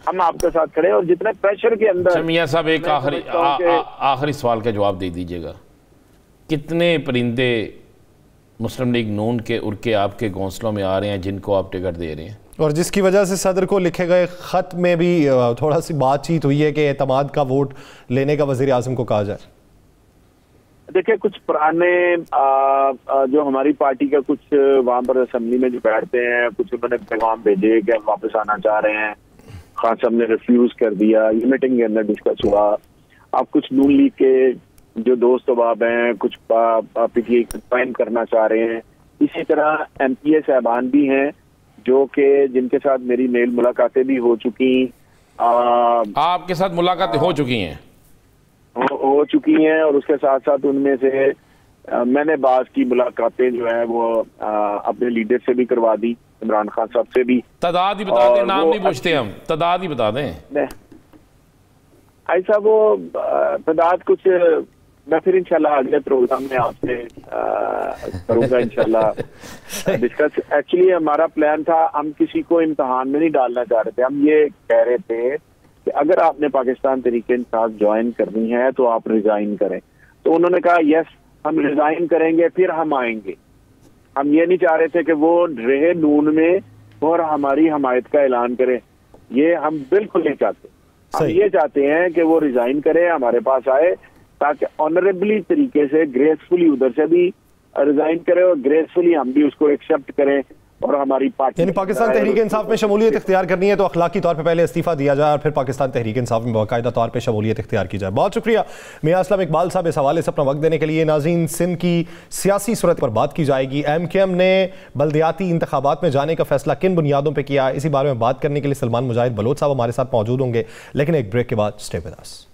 हम आपके साथ खड़े। और जितने प्रेशर के अंदर मियां साहब एक आखिरी सवाल का जवाब दे दीजिएगा, कितने परिंदे मुस्लिम लीग नून के उड़ के आपके घोंसलों में आ रहे हैं जिनको आप टिकट दे रहे हैं और जिसकी वजह से सदर को लिखे गए ख़त में भी थोड़ा सी बातचीत हुई है कि एतमाद का वोट लेने का वज़ीर आज़म को कहा जाए? देखिए, कुछ पुराने जो हमारी पार्टी का कुछ वहाँ पर असेंबली में जो बैठते हैं, कुछ उन्होंने पैगाम भेजे कि हम वापस आना चाह रहे हैं। खान साहब ने रिफ्यूज कर दिया। ये मीटिंग के अंदर डिस्कस हुआ। अब कुछ नून लीग के जो दोस्त अहबाब हैं, कुछ पीटीआई ज्वाइन करना चाह रहे हैं। इसी तरह एमपीए साहबान भी हैं जो कि जिनके साथ मेरी मेल मुलाकातें भी हो चुकी। आपके साथ मुलाकातें हो चुकी हैं? हो चुकी हैं और उसके साथ साथ उनमें से मैंने बात की मुलाकातें जो है वो अपने लीडर से भी करवा दी, इमरान खान साहब से भी। तादाद ही बता दें, नाम नहीं पूछते हम, तादाद ही बता दें। ऐसा वो तादाद कुछ मैं फिर इंशाल्लाह अगले प्रोग्राम में आपसे करूंगा इंशाल्लाह डिस्कस। एक्चुअली हमारा प्लान था, हम किसी को इम्तिहान में नहीं डालना चाह रहे थे। हम ये कह रहे थे कि अगर आपने पाकिस्तान तहरीक इंसाफ ज्वाइन करनी है तो आप रिजाइन करें। तो उन्होंने कहा यस हम रिजाइन करेंगे फिर हम आएंगे। हम ये नहीं चाह रहे थे कि वो रहे नून में और हमारी हमायत का ऐलान करें, ये हम बिल्कुल नहीं चाहते। हम ये चाहते हैं कि वो रिजाइन करे, हमारे पास आए, ताकि ऑनरेबली तरीके से ग्रेसफुली उधर से भी रिजाइन करे और ग्रेसफुली हम भी उसको एक्सेप्ट करें और हमारी पार्टी। यानी पाकिस्तान तहरीक इंसाफ में शमूलियत इख्तियार करनी है तो अखलाकी तौर पे पहले इस्तीफा दिया जाए और फिर पाकिस्तान तहरीक इंसाफ में बाकायदा तौर पे शमूलियत इख्तियार की जाए। बहुत शुक्रिया मियां असलम इकबाल साहब इस हवाले से अपना वक्त देने के लिए। नाज़रीन, सिंध की सियासी सूरत पर बात की जाएगी। MKM ने बल्दियाती इंतखाबात में जाने का फैसला किन बुनियादों पर किया, इसी बारे में बात करने के लिए सलमान मुजाहिद बलोच साहब हमारे साथ मौजूद होंगे, लेकिन एक ब्रेक के बाद स्टे विद अस।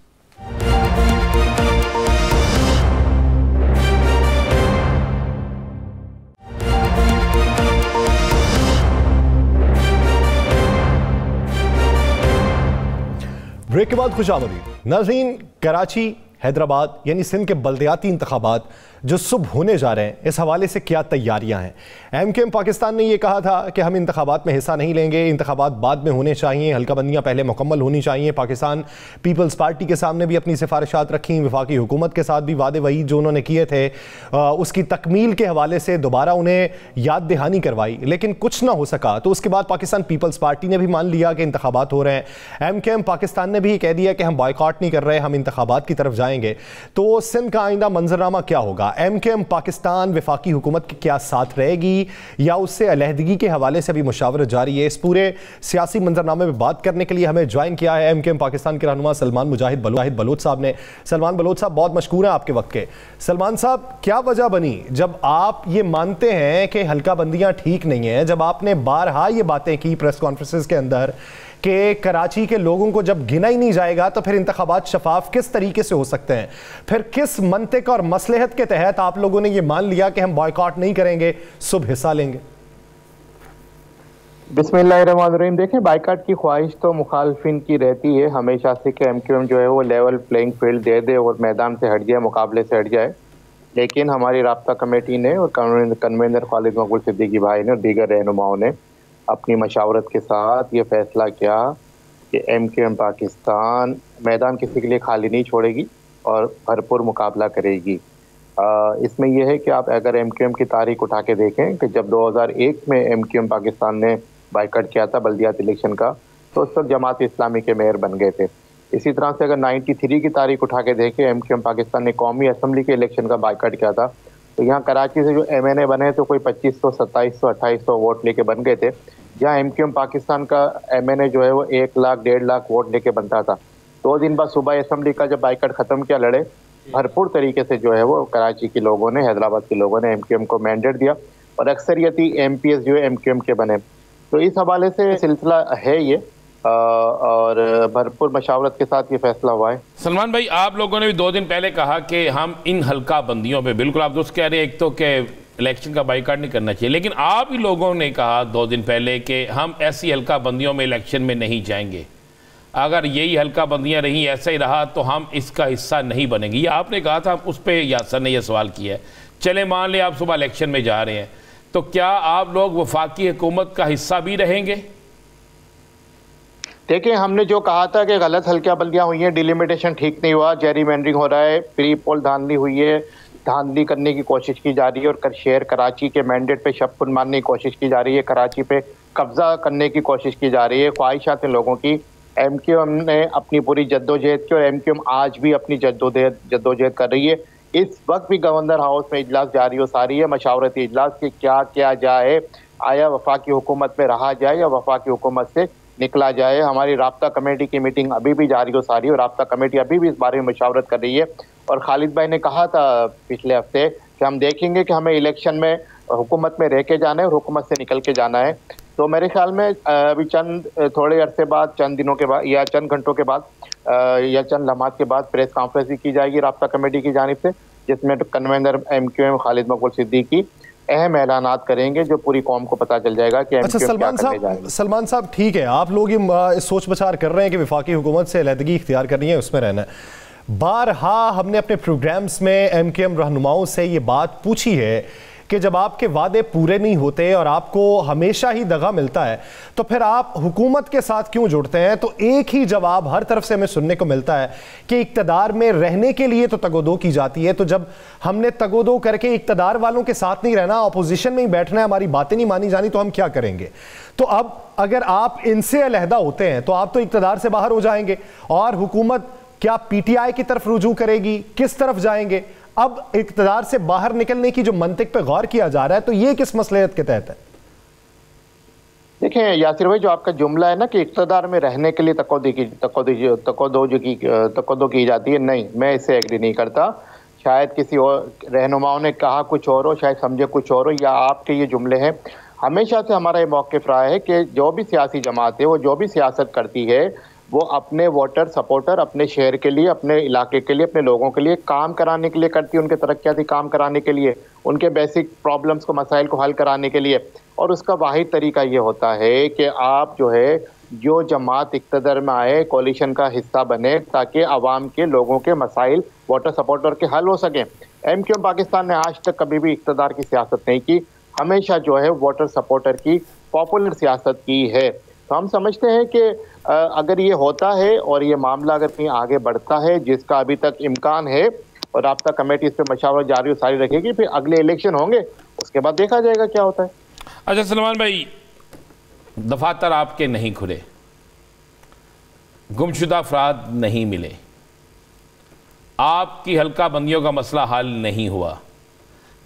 ब्रेक के बाद खुशामदीद। नाज़रीन, कराची, हैदराबाद यानी सिंध के बल्दियाती इंतखाबात जो सुबह होने जा रहे हैं, इस हवाले से क्या तैयारियां हैं? MKM पाकिस्तान ने यह कहा था कि हम इंतखाबात में हिस्सा नहीं लेंगे, इंतखाबात बाद में होने चाहिए, हल्काबंदियां पहले मुकम्मल होनी चाहिए। पाकिस्तान पीपल्स पार्टी के सामने भी अपनी सिफारिशात रखी, वफाकी हुकूमत के साथ भी वादे वही जो उन्होंने किए थे उसकी तकमील के हवाले से दोबारा उन्हें याद दहानी करवाई, लेकिन कुछ ना हो सका। तो उसके बाद पाकिस्तान पीपल्स पार्टी ने भी मान लिया कि इंतखाबात हो रहे हैं। MKM पाकिस्तान ने भी कह दिया कि हम बॉयकॉट नहीं कर रहे, हम इंतखाबात की तरफ जाएंगे। तो सिंध का आइंदा मंजरनामा क्या होगा? MKM पाकिस्तान वफाकी हुकूमत के क्या साथ रहेगी या उससे अलहदगी के हवाले से भी मुशावरत जारी है? इस पूरे सियासी मंजरनामे में बात करने के लिए हमें ज्वाइन किया है MKM पाकिस्तान के रहनुमा सलमान मुजाहिद बलोच साहब ने। सलमान बलोच साहब, बहुत मशकूर हैं आपके वक्त के। सलमान साहब, क्या वजह बनी जब आप ये मानते हैं कि हल्का बंदियां ठीक नहीं है, जब आपने बारहा ये बातें की प्रेस कॉन्फ्रेंसेस के अंदर कि कराची के लोगों को जब गिना ही नहीं जाएगा तो फिर इंतखाबात शफाफ किस तरीके से हो सकते हैं? फिर किस मंतिक और मसलहत के तहत आप लोगों ने ये मान लिया कि हम बॉयकॉट नहीं करेंगे, सुबह हिस्सा लेंगे? बिस्मिल्लाहिर्रहमानिर्रहीम। देखें, बाइकाट की ख्वाहिश तो मुखालफिन की रहती है हमेशा से कि MKM जो है वो लेवल प्लेइंग फील्ड दे दे और मैदान से हट जाए, मुकाबले से हट जाए। लेकिन हमारी राब्ता कमेटी ने और कन्वीनर खालिद मकबूल सिद्दीकी भाई ने और दीगर रहनुमाओं ने अपनी मशावरत के साथ ये फैसला किया कि MKM पाकिस्तान मैदान किसी के लिए खाली नहीं छोड़ेगी और भरपूर मुकाबला करेगी। इसमें यह है कि आप अगर MKM की तारीख उठा के देखें कि जब 2001 में MKM पाकिस्तान ने बाइकआउट किया था बल्दियात इलेक्शन का, तो उस वक्त जमात इस्लामी के मेयर बन गए थे। इसी तरह से अगर 93 की तारीख उठा के देखें, MKM पाकिस्तान ने कौमी असम्बली के इलेक्शन का बाइकआउट किया था, तो यहाँ कराची से जो MNA बने तो कोई 2500, 2700, 2800 वोट लेके बन गए थे। जहाँ MKM पाकिस्तान का MNA जो है वो 1 लाख 1.5 लाख वोट लेके बनता था। 2 दिन बाद सुबह असम्बली का जब बाइकआउट खत्म किया, लड़े भरपूर तरीके से जो है वो कराची के लोगों ने, हैदराबाद के लोगों ने MKM को मैंडेट दिया और अक्सरियती MPs जो है MKM के बने। तो इस हवाले से सिलसिला है ये और भरपूर मशावरत के साथ ये फैसला हुआ है। सलमान भाई, आप लोगों ने भी 2 दिन पहले कहा कि हम इन हल्का बंदियों पे, बिल्कुल आप दोस्त कह रहे हैं, एक तो कि इलेक्शन का बाइकआउट नहीं करना चाहिए, लेकिन आप ही लोगों ने कहा 2 दिन पहले कि हम ऐसी हल्का बंदियों में इलेक्शन में नहीं जाएंगे, अगर यही हल्का बंदियां रही, ऐसा ही रहा तो हम इसका हिस्सा नहीं बनेंगे। ये आपने कहा था। उस पर यासर ने यह सवाल किया है। चले मान लें आप सुबह इलेक्शन में जा रहे हैं, तो क्या आप लोग वफाकी हुकूमत का हिस्सा भी रहेंगे? देखिए, हमने जो कहा था कि गलत हल्का बंदियां हुई हैं, डिलिमिटेशन ठीक नहीं हुआ, जेरीमैंडरिंग हो रहा है, प्री पोल धांधली हुई है, धांधली करने की कोशिश की जा रही है और शहर कराची के मैंडेट पे शपथ मारने की कोशिश की जा रही है, कराची पे कब्जा करने की कोशिश की जा रही है, ख्वाहिशात लोगों की। MKM ने अपनी पूरी जद्दोजहद की और MKM आज भी अपनी जद्दोजहद कर रही है। इस वक्त भी गवर्नर हाउस में इजलास जारी हो सारी है, मशावरती इजलास की क्या किया जाए, आया वफाकी हुकूमत में रहा जाए या वफाकी हुकूमत से निकला जाए। हमारी राब्ता कमेटी की मीटिंग अभी भी जारी हो सारी है और राब्ता कमेटी अभी भी इस बारे में मशावरत कर रही है। और खालिद भाई ने कहा था पिछले हफ्ते कि हम देखेंगे कि हमें इलेक्शन में हुकूमत में रह के जाना है और हुकूमत से निकल के जाना है। तो मेरे ख्याल में अभी थोड़े अरसे बाद, चंद दिनों के बाद या चंद घंटों के बाद या चंद लम्हात के बाद प्रेस कॉन्फ्रेंस भी की जाएगी राब्ता कमेटी की जानिब से, जिसमें कन्वीनर MKM खालिद मकबूल सिद्दीकी अहम ऐलानात करेंगे जो पूरी कौम को पता चल जाएगा कि अच्छा सलमान साहब, ठीक है, आप लोग ये सोच विचार कर रहे हैं कि वफाकी हुकूमत से अलहदगी इख्तियार करनी है, उसमें रहना है, बारहा हमने अपने प्रोग्राम्स में MKM रहनुमाओं से ये बात पूछी है कि जब आपके वादे पूरे नहीं होते और आपको हमेशा ही दगा मिलता है तो फिर आप हुकूमत के साथ क्यों जुड़ते हैं। तो एक ही जवाब हर तरफ से हमें सुनने को मिलता है कि इक्तदार में रहने के लिए तो तगोदो की जाती है। तो जब हमने तगोदो करके इक्तदार वालों के साथ नहीं रहना, अपोजिशन में ही बैठना है, हमारी बातें नहीं मानी जानी, तो हम क्या करेंगे। तो अब अगर आप इनसे अलहदा होते हैं तो आप तो इक्तदार से बाहर हो जाएंगे और हुकूमत क्या PTI की तरफ रुजू करेगी, किस तरफ जाएंगे। अब इक़्तिदार से बाहर निकलने की जो मंतिक पे गौर किया जा रहा है तो ये किस मसलहत के तहत है। देखिए यासिर भाई, जो आपका जुमला है ना कि इक़्तिदार में रहने के लिए तकोदो की जाती है, नहीं, मैं इससे एग्री नहीं करता। शायद किसी और रहनुमाओं ने कहा कुछ और हो, शायद समझे कुछ और हो, या आपके ये जुमले हैं। हमेशा से हमारा ये मौक़िफ़ रहा है कि जो भी सियासी जमात है वो जो भी सियासत करती है वो अपने वोटर सपोर्टर, अपने शहर के लिए, अपने इलाके के लिए, अपने लोगों के लिए काम कराने के लिए करती है, उनके तरक्याती काम कराने के लिए, उनके बेसिक प्रॉब्लम्स को, मसाइल को हल कराने के लिए। और उसका वाहिद तरीका ये होता है कि आप जो है जो जमात इक़्तिदार में आए कोलिशन का हिस्सा बने ताकि आवाम के लोगों के मसाइल वोटर सपोर्टर के हल हो सकें। MKM पाकिस्तान ने आज तक कभी भी इक़्तिदार की सियासत नहीं की, हमेशा जो है वोटर सपोर्टर की पॉपुलर सियासत की है। तो हम समझते हैं कि अगर ये होता है और ये मामला अगर कहीं आगे बढ़ता है, जिसका अभी तक इम्कान है, और राब्ता कमेटी इस पर मशावरत जारी और सारी रखेगी, फिर अगले इलेक्शन होंगे, उसके बाद देखा जाएगा क्या होता है। अच्छा सलमान भाई, दफातर आपके नहीं खुले, गुमशुदा अफराद नहीं मिले, आपकी हल्का बंदियों का मसला हल नहीं हुआ,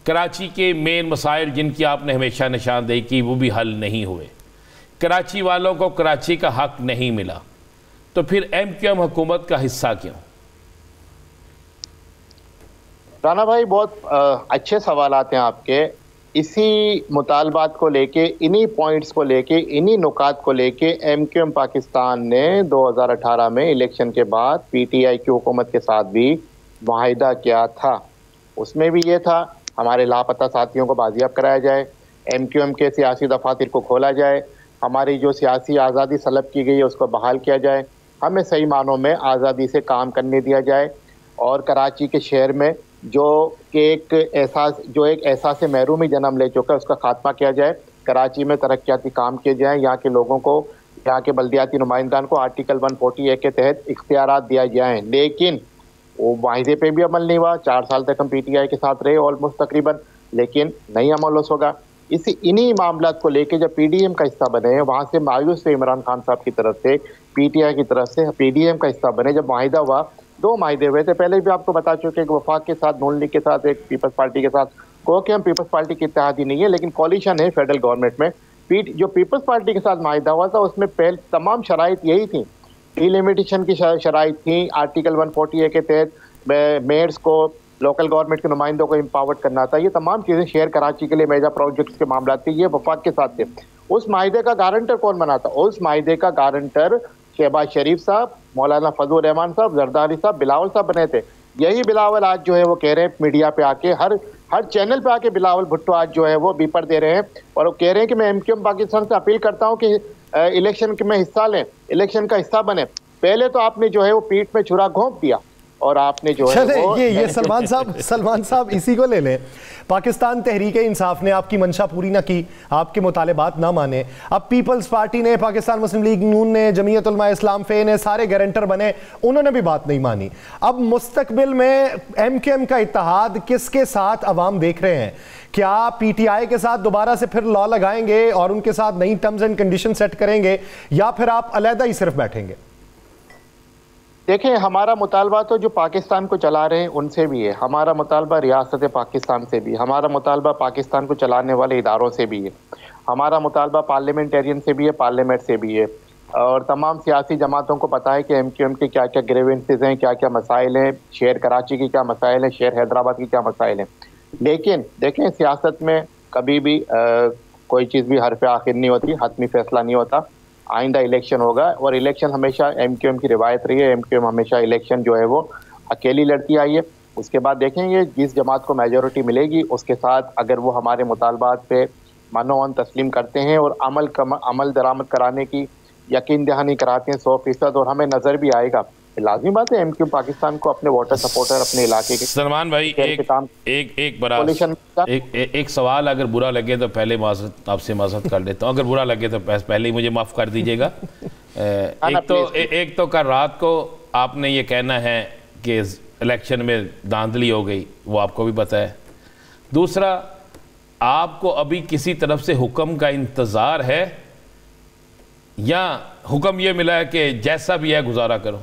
कराची के मेन मसाइल जिनकी आपने हमेशा निशानदेही की वो भी हल नहीं हुए, कराची वालों को कराची का हक नहीं मिला, तो फिर MKM हुकूमत का हिस्सा क्यों। राना भाई, बहुत अच्छे सवालात हैं आपके। इसी मुतालबात को लेके, इन्हीं पॉइंट्स को लेके, इन्हीं नुकात को लेके MKM पाकिस्तान ने 2018 में इलेक्शन के बाद PTI की हुकूमत के साथ भी मुआहिदा किया था। उसमें भी ये था हमारे लापता साथियों को बाजियाब कराया जाए, MKM के सियासी दफातर को खोला जाए, हमारी जो सियासी आज़ादी सलब की गई है उसको बहाल किया जाए, हमें सही मानों में आज़ादी से काम करने दिया जाए, और कराची के शहर में जो एक एहसास महरूमी जन्म ले चुका है उसका खात्मा किया जाए, कराची में तरक्याती काम किए जाएँ, यहाँ के लोगों को, यहाँ के बल्दियाती नुमाइंदान को आर्टिकल 140A के तहत इख्तियारात दिया जाएँ। लेकिन वो वाहिदे पे भी अमल नहीं हुआ। 4 साल तक हम PTI के साथ रहे ऑलमोस्ट तकरीबन, लेकिन नहीं अमल होगा। इन्हीं मामलात को लेके जब PDM का हिस्सा बने, वहाँ से मायूस थे इमरान खान साहब की तरफ से, PTI की तरफ से PDM का हिस्सा बने। जब माहिदा हुआ, 2 माहिदे हुए थे, पहले भी आपको बता चुके कि वफाक के साथ, नून लीग के साथ, एक पीपल्स पार्टी के साथ, को कि हम पीपल्स पार्टी की इत्तेहादी नहीं है लेकिन कॉलिशन है फेडरल गवर्नमेंट में। जो पीपल्स पार्टी के साथ माहिदा हुआ था उसमें पहले तमाम शराइत यही थी, डिलिमिटेशन की शराइत थी, आर्टिकल 140A के तहत मेयर्स को, लोकल गवर्नमेंट के नुमाइंदों को एम्पावर्ड करना था। ये तमाम चीज़ें शेयर कराची के लिए मेजा प्रोजेक्ट्स के मामला थे, ये वफाक के साथ थे। उस माहिदे का गारंटर कौन बना था? उस माहिदे का गारंटर शहबाज शरीफ साहब, मौलाना फजल रहमान साहब, जरदारी साहब, बिलावल साहब बने थे। यही बिलावल आज जो है वो कह रहे हैं मीडिया पे आके, हर चैनल पे आके बिलावल भुट्टो आज जो है वो बीपर दे रहे हैं और वो कह रहे हैं कि मैं MKM पाकिस्तान से अपील करता हूँ कि इलेक्शन में हिस्सा लें, इलेक्शन का हिस्सा बने। पहले तो आपने जो है वो पीठ में छुरा घोंप दिया और आपने जो है वो ये सलमान साहब इसी को ले लें। पाकिस्तान तहरीक-ए-इंसाफ ने आपकी मंशा पूरी ना की, आपके मुतालिबात ना माने, अब पीपल्स पार्टी ने, पाकिस्तान मुस्लिम लीग नून ने, जमीयत उलमा इस्लाम फे ने, सारे गारंटर बने, उन्होंने भी बात नहीं मानी। अब मुस्तकबिल में MKM का इत्तेहाद किसके साथ अवाम देख रहे हैं? क्या PTI के साथ दोबारा से फिर लॉ लगाएंगे और उनके साथ नई टर्म्स एंड कंडीशन सेट करेंगे, या फिर आप अलहदा ही सिर्फ बैठेंगे? देखें, हमारा मुतालबा तो जो पाकिस्तान को चला रहे हैं उनसे भी है, हमारा मुतालबा रियासत पाकिस्तान से भी, हमारा मुतालबा पाकिस्तान को चलाने वाले इदारों से भी है, हमारा मुतालबा पार्लियामेंटेरियन से भी है, पार्लियामेंट से भी है, और तमाम सियासी जमातों को पता है कि MKM के क्या क्या ग्रीवेंसेस हैं, क्या क्या मसाइल हैं, शहर कराची की क्या मसाइल हैं, शहर हैदराबाद की क्या मसाइल हैं। लेकिन देखें, सियासत में कभी भी कोई चीज़ भी हरफ आखिर नहीं होती, हतमी फैसला नहीं होता। आइंदा इलेक्शन होगा और इलेक्शन हमेशा MKM की रिवायत रही है, MKM हमेशा इलेक्शन जो है वो अकेली लड़ती आई है। उसके बाद देखेंगे जिस जमात को मेजॉरिटी मिलेगी उसके साथ अगर वो हमारे मुतालबात पे मनोवन तस्लीम करते हैं और अमल दरामद कराने की यकीन दहानी कराते हैं 100%, और हमें नज़र भी आएगा लाजमी बात है एमक्यू पाकिस्तान को अपने वाटर सपोर्टर अपने इलाके के सलमान भाई एक सवाल, अगर बुरा लगे तो पहले आपसे माजरत कर लेता हूँ, अगर बुरा लगे तो पहले ही मुझे माफ़ कर दीजिएगा। एक तो कल रात को आपने ये कहना है कि इलेक्शन में धांधली हो गई, वो आपको भी पता है। दूसरा, आपको अभी किसी तरफ से हुक्म का इंतज़ार है या हुक्म ये मिला है कि जैसा भी है गुजारा करो?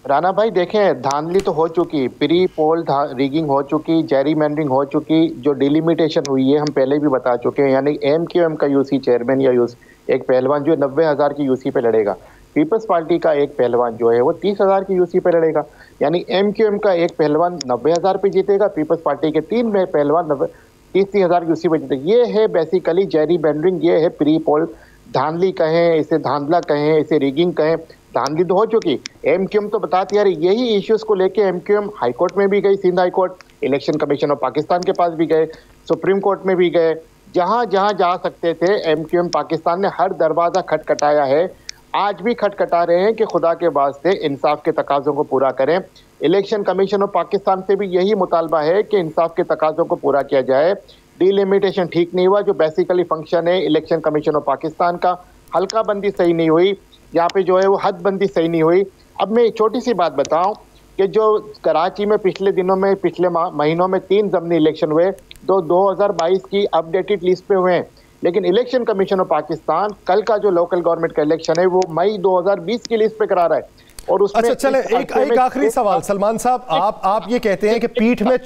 राना भाई देखें, धांधली तो हो चुकी, प्री पोल रिगिंग हो चुकी, जेरीमैंडरिंग हो चुकी, जो डिलिमिटेशन हुई है हम पहले भी बता चुके हैं। यानी एमक्यूएम का यूसी चेयरमैन या एक पहलवान जो 90,000 की यूसी पे लड़ेगा, पीपल्स पार्टी का एक पहलवान जो है वो 30,000 की यूसी पे लड़ेगा। यानी एमक्यूएम का एक पहलवान 90,000 पे जीतेगा, पीपल्स पार्टी के 3 पहलवान 30,000 की यूसी पे जीतेगा। ये है बेसिकली जेरीमैंडरिंग, ये है प्री पोल धांधली कहें, इसे धांधला कहें, इसे रिगिंग कहें, धांधली तो हो चुकी। एमक्यूएम तो बताती यार, यही इश्यूज को लेके एमक्यूएम हाईकोर्ट में भी गई, Sindh high court, election commission of Pakistan के पास भी गए, सुप्रीम कोर्ट में भी गए, जहां जहां जा सकते थे एमक्यूएम पाकिस्तान ने हर दरवाजा खटखटाया है। आज भी खटखटा रहे हैं कि खुदा के वास्ते इंसाफ के तकाजों को पूरा करें। इलेक्शन कमीशन ऑफ पाकिस्तान से भी यही मुतालबा है कि इंसाफ के तकाजों को पूरा किया जाए। डिलिमिटेशन ठीक नहीं हुआ, जो बेसिकली फंक्शन है इलेक्शन कमीशन ऑफ पाकिस्तान का, हल्का बंदी सही नहीं हुई, यहाँ पे जो है वो हद बंदी सही नहीं हुई। अब मैं एक छोटी सी बात बताऊं कि जो कराची में पिछले दिनों में, पिछले महीनों में 3 ज़मनी इलेक्शन हुए, 2022 की अपडेटेड लिस्ट पे हुए हैं, लेकिन इलेक्शन कमीशन ऑफ पाकिस्तान कल का जो लोकल गवर्नमेंट का इलेक्शन है वो मई 2020 की लिस्ट पे करा रहा है। और उसमें अच्छा चले एक आखिरी सवाल सलमान साहब, आप ये कहते हैं कि पीठ में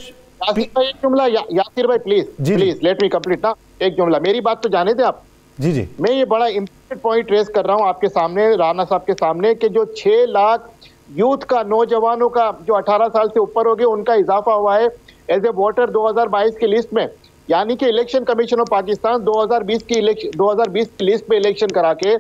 एक जुमला यासिर भाई प्लीज लेट मी कंप्लीट ना, एक जुमला, मेरी बात तो जाने दें आप। जी मैं ये बड़ा इंपॉर्टेंट पॉइंट रेज कर रहा हूँ आपके सामने, राना साहब के सामने, कि जो 6 लाख यूथ का, नौजवानों का जो 18 साल से ऊपर हो गए, उनका इजाफा हुआ है एज ए वोटर 2022 की लिस्ट में। यानी कि इलेक्शन कमीशन ऑफ पाकिस्तान 2020 की लिस्ट पे इलेक्शन करा के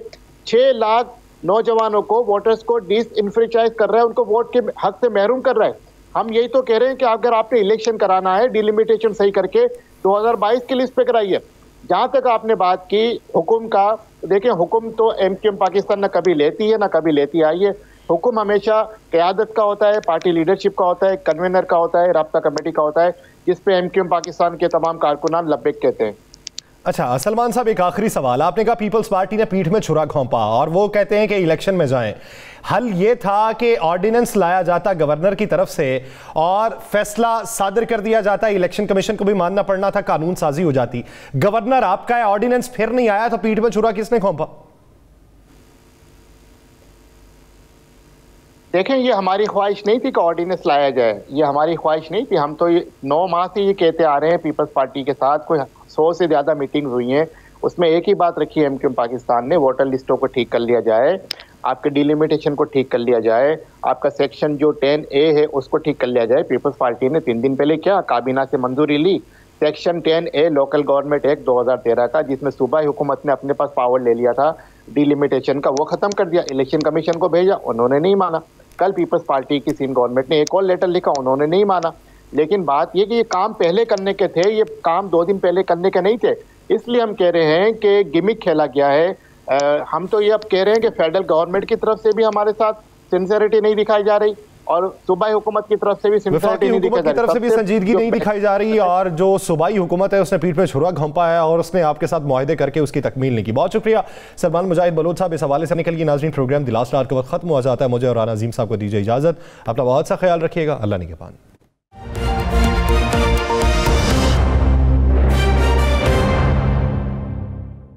6 लाख नौजवानों को, वोटर्स को डिसइंफ्रेंचाइज कर रहा है, उनको वोट के हक से महरूम कर रहा है। हम यही तो कह रहे हैं कि अगर आपने इलेक्शन कराना है, डिलिमिटेशन सही करके 2022 की लिस्ट पे कराइए। जहां तक आपने बात की हुक्म का, देखें हुक्म तो एमक्यूएम पाकिस्तान ना कभी लेती है ना कभी लेती आई है। हुक्म हमेशा क़यादत का होता है, पार्टी लीडरशिप का होता है, कन्वेनर का होता है, राब्ता कमेटी का होता है, जिस पे एमक्यूएम पाकिस्तान के तमाम कारकुनान लब्बैक कहते हैं। अच्छा सलमान साहब, एक आखिरी सवाल, आपने कहा पीपल्स पार्टी ने पीठ में छुरा घोंपा और वो कहते हैं कि इलेक्शन में जाएं। हल ये था कि ऑर्डिनेंस लाया जाता गवर्नर की तरफ से और फैसला सादर कर दिया जाता, इलेक्शन कमीशन को भी मानना पड़ना था, कानून साजी हो जाती। गवर्नर आपका है, ऑर्डिनेंस फिर नहीं आया, तो पीठ में छुरा किसने घोंपा? देखें, ये हमारी ख्वाहिश नहीं थी कि ऑर्डिनेंस लाया जाए, ये हमारी ख्वाहिश नहीं थी। हम तो ये 9 माह से ये कहते आ रहे हैं पीपल्स पार्टी के साथ, कोई 100 से ज़्यादा मीटिंग्स हुई हैं, उसमें एक ही बात रखी है एमक्यूएम पाकिस्तान ने, वोटर लिस्टों को ठीक कर लिया जाए, आपके डिलिमिटेशन को ठीक कर लिया जाए, आपका सेक्शन जो 10A है उसको ठीक कर लिया जाए। पीपल्स पार्टी ने 3 दिन पहले क्या काबीना से मंजूरी ली, section 10A local government act 2013 का, जिसमें सूबाई हुकूमत ने अपने पास पावर ले लिया था डिलिमिटेशन का, वो ख़त्म कर दिया। इलेक्शन कमीशन को भेजा, उन्होंने नहीं माना। कल पीपल्स पार्टी की सिंध गवर्नमेंट ने एक और लेटर लिखा, उन्होंने नहीं माना। लेकिन बात ये कि ये काम पहले करने के थे, ये काम 2 दिन पहले करने के नहीं थे, इसलिए हम कह रहे हैं कि गिमिक खेला गया है। हम तो ये अब कह रहे हैं कि फेडरल गवर्नमेंट की तरफ से भी हमारे साथ सिंसियरिटी नहीं दिखाई जा रही और सूबाई हुकूमत की तरफ से भी सिंसियरिटी नहीं दिखाई जा रही, तरफ से भी संजीदगी नहीं दिखाई जा रही। और जो सूबाई हुकूमत है उसने पीठ में छुरा घोंपा है और उसने आपके साथ मुआहदे करके उसकी तकमील नहीं की। बहुत शुक्रिया सलमान मुजाहिद बलोच साहब, इस हवाले से निकल गई। नाज़रीन, प्रोग्राम द लास्ट आवर का वक्त खत्म हो जाता है, मुझे और राना अजीम साहब को दीजिए इजाज़त। अपना बहुत सा ख्याल रखिएगा, अल्लाह निगहबान।